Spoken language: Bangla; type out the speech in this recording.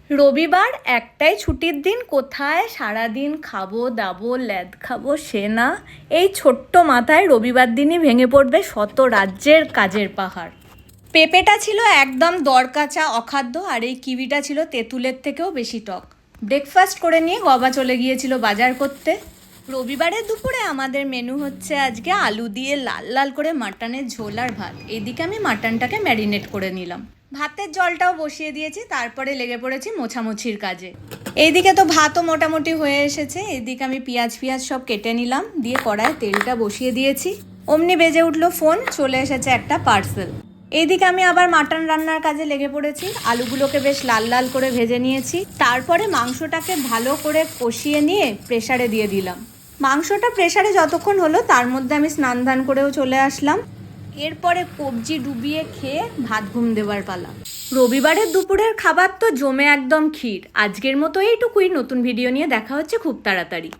রবিবার একটাই ছুটির দিন, কোথায় সারাদিন খাবো দাবো ল্যাদ খাবো সে না। এই ছোট্ট মাথায় রবিবার দিনই ভেঙে পড়বে শত রাজ্যের কাজের পাহাড়। পেঁপেটা ছিল একদম দরকাচা অখাদ্য, আর এই কিউইটা ছিল তেঁতুলের থেকেও বেশি টক। ব্রেকফাস্ট করে নিয়ে গবা চলে গিয়েছিল বাজার করতে। রবিবারের দুপুরে আমাদের মেনু হচ্ছে আজকে আলু দিয়ে লাল লাল করে মাটনের ঝোল আর ভাত। এইদিকে আমি মাটনটাকে ম্যারিনেট করে নিলাম, ভাতের জলটাও বসিয়ে দিয়েছি, তারপরে লেগে পড়েছি মোছামুছির কাজে। এইদিকে তো ভাতও মোটামুটি হয়ে এসেছে। এইদিকে আমি পেঁয়াজ সব কেটে নিলাম, দিয়ে কড়ায় তেলটা বসিয়ে দিয়েছি। অমনি বেজে উঠলো ফোন, চলে এসেছে একটা পার্সেল। এইদিকে আমি আবার মাটন রান্নার কাজে লেগে পড়েছি। আলুগুলোকে বেশ লাল লাল করে ভেজে নিয়েছি, তারপরে মাংসটাকে ভালো করে কষিয়ে নিয়ে প্রেসারে দিয়ে দিলাম। মাংসটা প্রেসারে যতক্ষণ হলো তার মধ্যে আমি স্নান ধান করেও চলে আসলাম। এরপরে কবজি ডুবিয়ে খেয়ে ভাত ঘুম দেওয়ার পালা। রবিবারের দুপুরের খাবার তো জমে একদম ক্ষীর। আজকের মতো এইটুকুই, নতুন ভিডিও নিয়ে দেখা হচ্ছে খুব তাড়াতাড়ি।